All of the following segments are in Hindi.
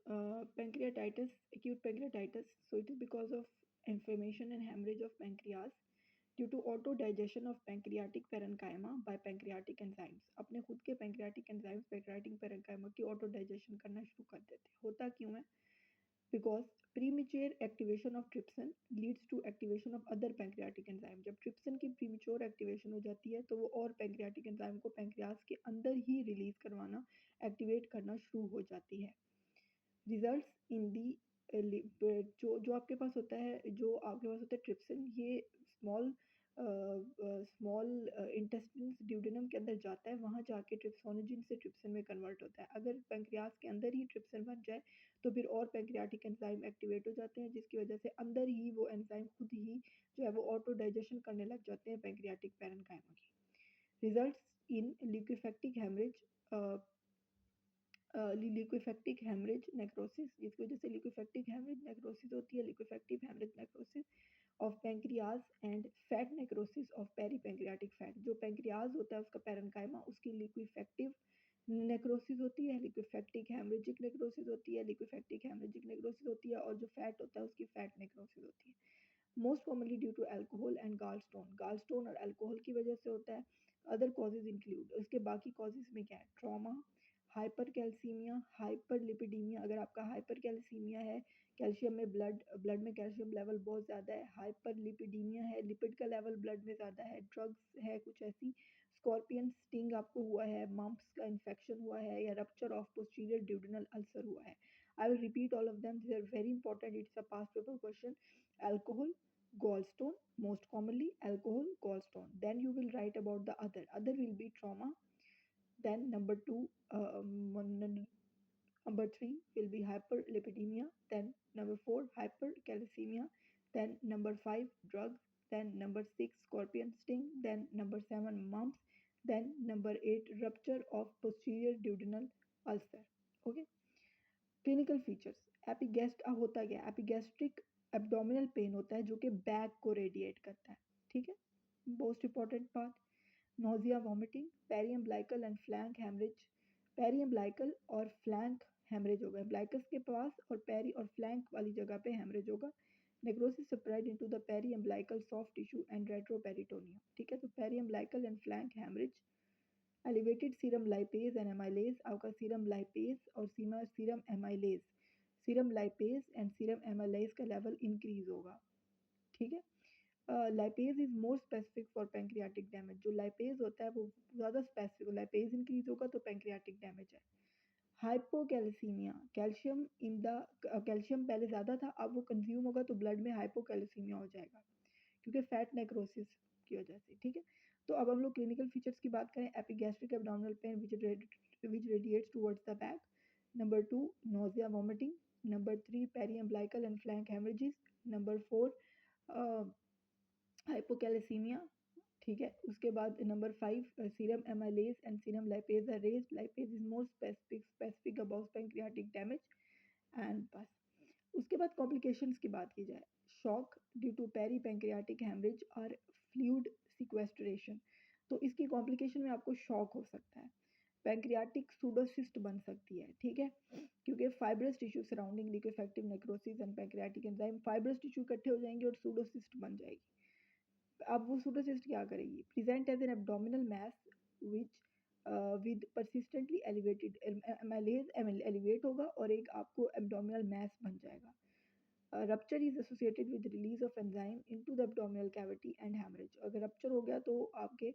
pancreatitis, acute pancreatitis. So it is because of inflammation and hemorrhage of pancreas due to auto-digestion of pancreatic parenchyma by pancreatic enzymes. अपने खुद के pancreatic enzymes pancreatic parenchyma की auto-digestion करना शुरू कर देते हैं. होता क्यों है? Because premature activation of trypsin leads to activation of other pancreatic enzyme. जब trypsin की premature activation हो जाती है तो वो और pancreatic enzyme को pancreas के अंदर ही release करवाना activate करना शुरू हो जाती है. Results in the जो आपके पास होता है, जो आपके पास होता है ट्रिप्सिन, ये स्मॉल इंटेस्टिन्स ड्यूडेनम के अंदर जाता है, वहाँ जाके ट्रिप्सोनोजिन से ट्रिप्सिन में कन्वर्ट होता है. अगर पैंक्रियाज के अंदर ही ट्रिप्सिन बन जाए तो फिर और पैंक्रियाटिक एंजाइम एक्टिवेट हो जाते हैं, जिसकी वजह से अंदर ही वो एंजाइम खुद ही जो है वो ऑटो डाइजेशन करने लग जाते हैं पैंक्रियाटिक पैरेन्काइमा की. Results in liquefactive haemorrhage, liquefactive haemorrhage necrosis, जिसकी वजह से लिक्विफेक्टिक हेमरेज नेक्रोसिस होती है. Liquefactive haemorrhage necrosis of pancreas and fat necrosis of peripancreatic fat. जो पैंक्रियाज होता है उसका पैरेन्काइमा, उसकी लिक्विफेक्टिव नेक्रोसिस होती है, लिक्विफेक्टिक हेमरेजिक नेक्रोसिस होती है, लिक्विफेक्टिक हेमरेजिक नेक्रोसिस होती है, और जो फैट होता है उसकी फैट नेक्रोसिस होती है. Most commonly due to alcohol and gallstone और अल्कोहल की वजह से होता है. अदर कॉजेज इंक्लूड, उसके बाकी कॉजेज में क्या है? Trauma, hyper calcaemia, hyper lipidaemia. अगर आपका हाइपर कैल्सीमिया है, कैल्शियम में ब्लड में कैल्शियम लेवल बहुत ज़्यादा है. हाइपर लिपिडीमिया है, लिपिड का लेवल ब्लड में ज़्यादा है. ड्रग्स है कुछ ऐसी. स्कॉर्पियन स्टिंग आपको हुआ है, मम्प्स का इन्फेक्शन हुआ है, या rupture of posterior duodenal ulcer हुआ है. I will repeat all of them, this are very important, it's a past paper question. Alcohol, gallstone, most commonly alcohol, gallstone. Then you will write about the other will be trauma. Then number three will be hyperlipidemia. Then number four, hypercalcemia. Then number five, drugs. Then number six, scorpion sting. Then number seven, mumps. Then number eight, rupture of posterior duodenal ulcer. Okay. Clinical features. Epigastric होता क्या है? एपिगेस्ट्रिक एब्डोमिनल पेन होता है जो कि बैक को रेडिएट करता है. ठीक है, most important part. Nausea, vomiting, periumbilical and flank haemorrhage. Periumbilical और फ्लैंक हेमरेज होगा. ब्लाइकस के पास और पेरी और फ्लैंक वाली जगह पे हेमरेज होगा. Necrosis spread into the periumbilical soft tissue and retroperitoneum. ठीक है, तो periumbilical and flank haemorrhage. Elevated serum lipase and amylase. आपका सीरम लाइपेज और serum amylase, serum lipase and serum amylase का लेवल इंक्रीज होगा. ठीक है. Lipase is more specific for pancreatic damage. जो लाइपेज होता है वो ज़्यादा स्पेसिफिक, लाइपेज इंक्रीज होगा तो पैंक्रियाटिक डैमेज है. Hypocalcaemia, calcium in the calcium पहले ज़्यादा था, अब वो कंज्यूम होगा तो ब्लड में हाइपोकैल्सीमिया हो जाएगा क्योंकि फैट नेक्रोसिस की वजह से. ठीक है, तो अब हम लोग क्लिनिकल फीचर्स की बात करें. Epigastric abdominal pain which radiates towards the back. Number two, nausea, vomiting. Number three, periumbilical and flank haemorrhages. Number four, hypocalcaemia. ठीक है, उसके बाद number five, serum amylase and serum lipase are raised. Lipase is more specific about pancreatic damage. And बस उसके बाद कॉम्प्लिकेशंस की बात की जाए. Shock due to peripancreatic haemorrhage और फ्लूइड सिक्वेस्ट्रेशन. तो इसकी कॉम्प्लिकेशन में आपको शॉक हो सकता है. पैंक्रियाटिक सूडोसिस्ट बन सकती है. ठीक है, क्योंकि fibrous tissue surrounding liquefactive necrosis and pancreatic enzyme, fibrous tissue इकट्ठे हो जाएंगे और सूडोसिस्ट बन जाएगी. अब वो सूडोसिस्ट क्या करेगी? Present as an abdominal mass which with persistently elevated amylase elevate होगा और एक आपको एब्डोमिनल मैस बन जाएगा. Rupture is associated with release of enzyme into the abdominal cavity and haemorrhage. अगर रप्चर हो गया तो आपके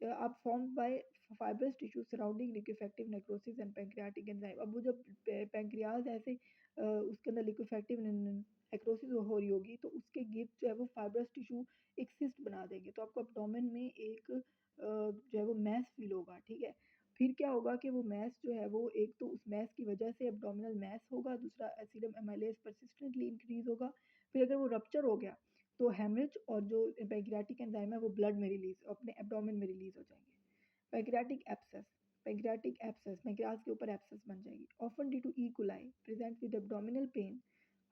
आप form by fibrous tissue surrounding liquefactive necrosis and pancreatic enzyme. अब वो जब पैंक्रियाज ऐसे उसके अंदर लिक्विफेक्टिव नेक्रोसिस हो रही होगी तो उसके गिफ्ट जो है वो फाइब्रस टिश्यू एक सिस्ट बना देंगे, तो आपको एब्डोमेन में एक जो है वो मैस फील होगा. ठीक है, फिर क्या होगा कि वो मैस जो है वो एक तो उस मैस की वजह से एब्डोमिनल मैस होगा, दूसरा सीरम एमाइलेज परसिस्टेंटली इंक्रीज होगा. फिर अगर वो रप्चर हो गया तो हेमरेज और जो पैंक्रियाटिक एंजाइम है वो ब्लड में रिलीज अपने एब्डोमेन में रिलीज हो जाएंगे. Pancreatic abscess, pancreatic abscess pancreas के ऊपर एब्सेस बन जाएगी. Often due to E coli, present with abdominal pain,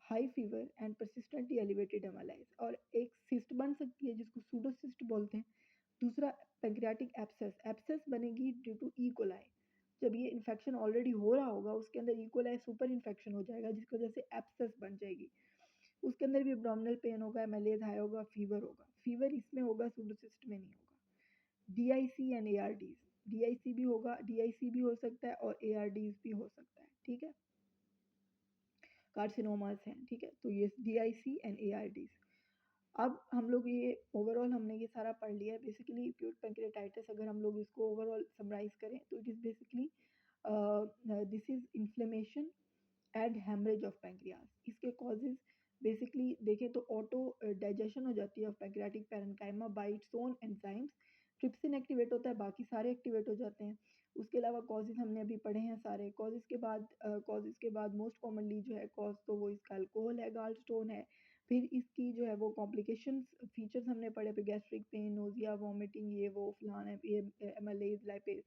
high fever and persistently elevated amylase. और एक सिस्ट बन सकती है जिसको सूडोसिस्ट बोलते हैं. दूसरा पैंक्रियाटिक एब्सेस, एब्सेस बनेगी ड्यू टू ई कोलाई. जब ये इन्फेक्शन ऑलरेडी हो रहा होगा उसके अंदर इकोलाई सुपर इन्फेक्शन हो जाएगा जिसकी वजह से एब्सेस बन जाएगी, उसके अंदर भी एब्डोमिनल पेन होगा, एमएलएज हाई होगा, फीवर होगा। फीवर इसमें होगा, सूडोसिस्ट में नहीं होगा। डीआईसी एंड एआरडीज, डीआईसी भी होगा, डीआईसी भी हो सकता है और एआरडीज भी हो सकता है, ठीक है, कार्सिनोमास हैं, ठीक है। तो ये डीआईसी एंड एआरडीज। अब हम लोग ये ओवरऑल हमने ये सारा पढ़ लिया है। बेसिकली एक्यूट पैंक्रियाटाइटिस अगर हम लोग इसको ओवरऑल समराइज करें तो it is basically this is inflammation and haemorrhage of pancreas. इसके कॉजेज बेसिकली देखें तो ऑटो डाइजेशन हो जाती है of pancreatic parenchyma by its own enzymes. Trypsin activate होता है, बाकी सारे एक्टिवेट हो जाते हैं। उसके अलावा कॉजेज हमने अभी पढ़े हैं सारे। कॉजेज के बाद मोस्ट कॉमनली जो है कॉज तो वो इसका अल्कोहल है, गाल स्टोन है। फिर इसकी जो है वो कॉम्प्लिकेशंस फीचर्स हमने पढ़े, फिर गैस्ट्रिक पेन, नोजिया, वॉमिटिंग, ये वो फलान है, ये एमएलएज, लाइपेज।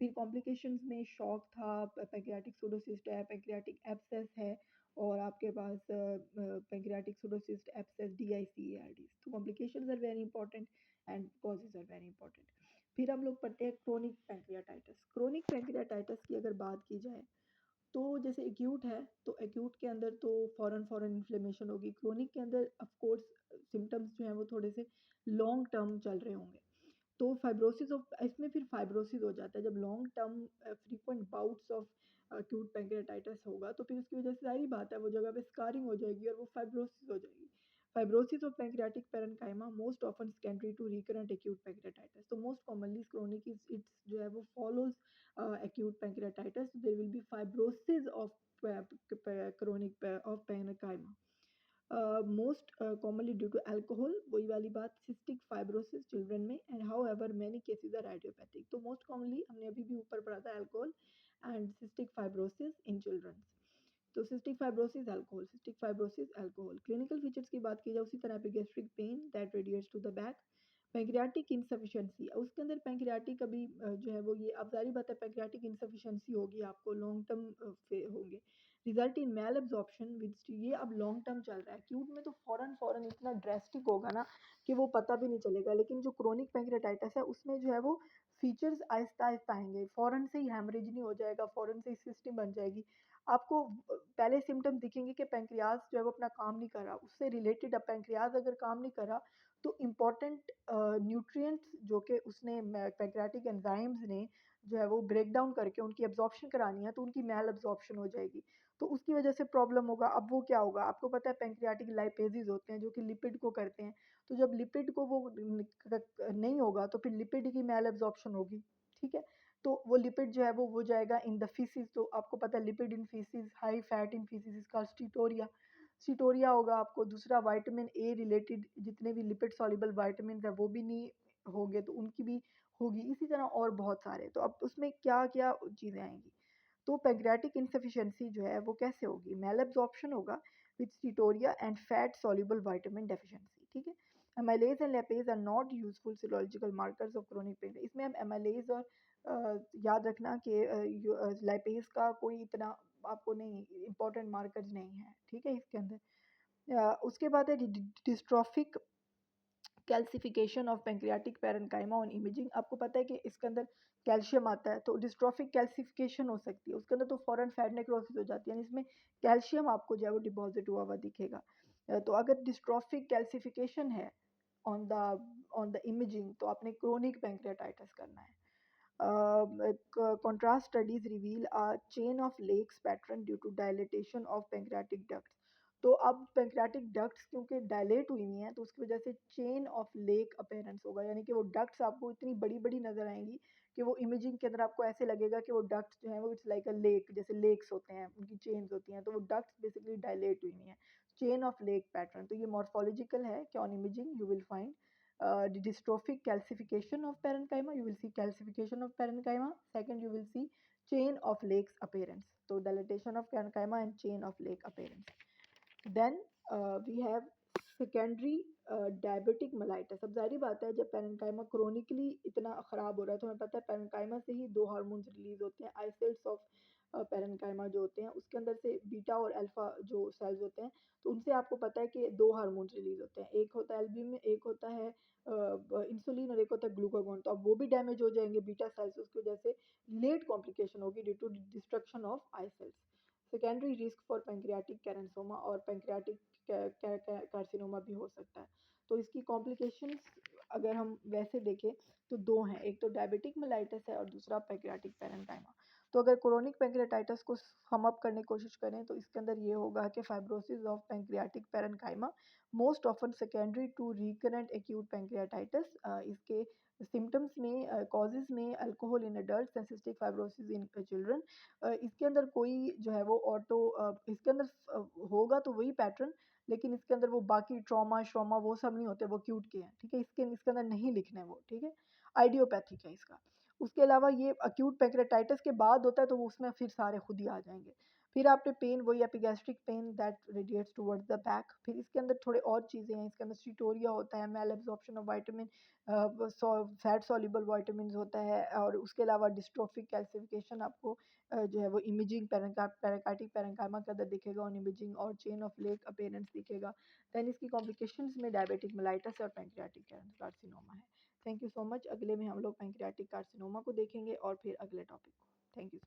फिर कॉम्प्लिकेशंस में शॉक था, पैंक्रियाटिक सूडोसिस्ट है, पैंक्रियाटिक एब्सेस है और आपके पास पैंक्रियाटिक सूडोसिस्ट एब्सेस डीआईसी तो complications are very important and causes are very important. फिर हम लोग पढ़ते हैं क्रोनिक पैंक्रियाटाइटिस। क्रोनिक पैंक्रियाटाइटिस की अगर बात की जाए तो जैसे एक्यूट है तो एक्यूट के अंदर तो फॉरन इन्फ्लेमेशन होगी। क्रोनिक के अंदर ऑफ कोर्स सिम्टम्स जो हैं वो थोड़े से लॉन्ग टर्म चल रहे होंगे। तो फाइब्रोसिस ऑफ इसमें फिर फाइब्रोसिस हो जाता है जब long term frequent bouts of acute pancreatitis होगा, तो फिर उसकी वजह से सारी बात है वो जगह पे स्कारिंग हो जाएगी और वो फाइब्रोसिस हो जाएगी। Fibrosis of pancreatic parenchyma most often secondary to recurrent acute pancreatitis. तो most commonly chronic is it's जो है वो follows acute pancreatitis, there will be fibrosis of chronic of parenchyma. Most commonly due to alcohol, वही वाली बात, cystic fibrosis children में, and however many cases are idiopathic. तो most commonly हमने अभी भी ऊपर पढ़ा था alcohol and cystic fibrosis in children. तो cystic fibrosis alcohol, cystic fibrosis alcohol। clinical features की बात की जाए उसी तरह पे gastric pain that radiates to the back, pancreatic insufficiency, उसके अंदर पैंक्रियाटिक अभी जो है वो ये अब जारी बात है पैंक्रियाटिक इनसफिशिएंसी होगी आपको लॉन्ग टर्म होंगे। रिजल्ट इन मेल एब्जॉर्प्शन विच ये अब लॉन्ग टर्म चल रहा है। एक्यूट में तो फॉरन इतना ड्रेस्टिक होगा ना कि वो पता भी नहीं चलेगा, लेकिन जो क्रोनिक पैंक्रियाटाइटिस है उसमें जो है वो फीचर्स आहिस्ता आहिस्ता आएंगे। फॉरन से ही हेमरेज नहीं हो जाएगा, फॉरन से ही सिस्टम बन जाएगी। आपको पहले सिम्टम दिखेंगे कि पैंक्रियाज जो है वो अपना काम नहीं कर रहा, उससे रिलेटेड अब पैंक्रियाज अगर काम नहीं कर रहा तो इम्पॉर्टेंट न्यूट्रिएंट्स जो कि उसने पैंक्रियाटिक एंजाइम्स ने जो है वो ब्रेक डाउन करके उनकी एब्जॉर्प्शन करानी है, तो उनकी मेल एब्जॉर्प्शन हो जाएगी, तो उसकी वजह से प्रॉब्लम होगा। अब वो क्या होगा, आपको पता है पैंक्रियाटिक लाइपेजेस होते हैं जो कि लिपिड को करते हैं, तो जब लिपिड को वो नहीं होगा तो फिर लिपिड की मेल एब्जॉर्प्शन होगी, ठीक है। तो वो लिपिड जो है वो जाएगा इन द फीसिस। तो आपको पता है lipid in faeces, high fat in faeces is called steatorrhoea. Steatorrhoea होगा आपको। दूसरा विटामिन ए रिलेटेड जितने भी लिपिड सॉल्युबल विटामिन है वो भी नहीं होंगे तो उनकी भी होगी, इसी तरह और बहुत सारे। तो अब उसमें क्या क्या चीज़ें आएंगी, तो पैंक्रियाटिक इनसफिशिएंसी जो है वो कैसे होगी, मेल एब्जॉर्प्शन होगा with steatorrhoea and fat soluble vitamin deficiency, ठीक है। Amylase and lipase are not useful serological markers of chronic pain. इसमें हम एमाइलेज और याद रखना कि लैपेज का कोई इतना आपको नहीं इम्पोर्टेंट मार्कर्स नहीं है, ठीक है इसके अंदर। उसके बाद है dystrophic calcification of pancreatic parenchyma on imaging. आपको पता है कि इसके अंदर कैल्शियम आता है, तो डिस्ट्रॉफिक कैल्सिफिकेशन हो सकती है, उसके अंदर तो फॉरन फैट नेक्रोसिस हो जाती है, इसमें कैल्शियम आपको जो है वो डिपॉजिट हुआ हुआ दिखेगा। तो अगर डिस्ट्रॉफिक कैल्सिफिकेशन है ऑन द इमेजिंग तो आपने क्रोनिक पैंक्रियाटाइटिस करना है। Contrast studies reveal a chain of lakes pattern due to dilatation of pancreatic ducts. तो अब पैंक्रियाटिक डक्ट्स क्योंकि डायलेट हुई हुई हैं तो उसकी वजह से चेन ऑफ लेक अपेयरेंस होगा, यानी कि वो डक्ट्स आपको इतनी बड़ी बड़ी नजर आएंगी कि वो इमेजिंग के अंदर आपको ऐसे लगेगा कि वो डक्ट्स जो हैं वो इट्स लाइक अ लेक, जैसे लेक्स होते हैं उनकी चेन्स होती हैं, तो वो डक्ट्स बेसिकली डायलेट हुई हुई हैं, चेन ऑफ लेक पैटर्न। तो ये मॉर्फोलॉजिकल है कि on imaging you will find the dystrophic calcification of parenchyma, you will see calcification of parenchyma. Second, you will see chain of lakes appearance, so dilatation of parenchyma and chain of lake appearance. Then we have secondary diabetic mellitus। अब जारी बात है जब पैरेन्काइमा क्रोनिकली इतना ख़राब हो रहा है तो हमें पता है पैरेन्काइमा से ही दो हार्मोन्स रिलीज होते हैं, आइसेट्स ऑफ पैरेन्काइमा जो होते हैं उसके अंदर से बीटा और अल्फा जो सेल्स होते हैं, तो उनसे आपको पता है कि 2 हार्मोन रिलीज़ होते हैं, एक होता है एल्ब्यूमिन, एक होता है इंसुलिन और एक होता है ग्लूकागॉन। तो अब वो भी डैमेज हो जाएँगे बीटा सेल्स, उसकी वजह से लेट कॉम्प्लिकेशन होगी ड्यू टू डिस्ट्रक्शन ऑफ आई cells. Secondary risk for pancreatic carcinoma और पैंक्रियाटिक कार्सिनोमा भी हो सकता है। तो इसकी कॉम्प्लिकेशंस अगर हम वैसे देखें तो 2 हैं, एक तो डायबिटिक मेलाइटिस है और दूसरा पैंक्रियाटिक पैरेन्काइमा। तो अगर क्रोनिक पैंक्रियाटाइटिस को हम अप करने की कोशिश करें तो इसके अंदर ये होगा कि fibrosis of pancreatic parenchyma most often secondary to recurrent acute pancreatitis. इसके सिम्टम्स में कॉजेज में alcohol in adult and cystic fibrosis in children. इसके अंदर कोई जो है वो इसके अंदर होगा तो वही पैटर्न, लेकिन इसके अंदर वो बाकी ट्रॉमा श्रॉमा वो सब नहीं होते, वो क्यूट के हैं, ठीक है, इसके अंदर नहीं लिखने वो, ठीक है, आइडियोपैथिक है इसका। उसके अलावा ये अक्यूट पैंक्रेटाइटिस के बाद होता है तो वो उसमें फिर सारे खुद ही आ जाएंगे। फिर आपने पेन वही epigastric pain that radiates towards the back. फिर इसके अंदर थोड़े और चीज़ें हैं, इसके अंदर स्टीटोरिया होता है, malabsorption of vitamin, fat soluble vitamin होता है, और उसके अलावा डिस्ट्रोफिक कैल्सिफिकेशन आपको जो है वो इमेजिंग पैराकाइटिक पैरेन्काइमा के अंदर दिखेगा ऑन इमेजिंग, और चेन ऑफ लेग अपीयरेंस दिखेगा। दैन इसकी कॉम्प्लिकेशंस में डायबिटिक मेलाइटिस और पैंक्रियाटिक कार्सिनोमा है। Thank you so much. अगले में हम लोग पैंक्रियाटिक कार्सिनोमा को देखेंगे और फिर अगले टॉपिक को। Thank you.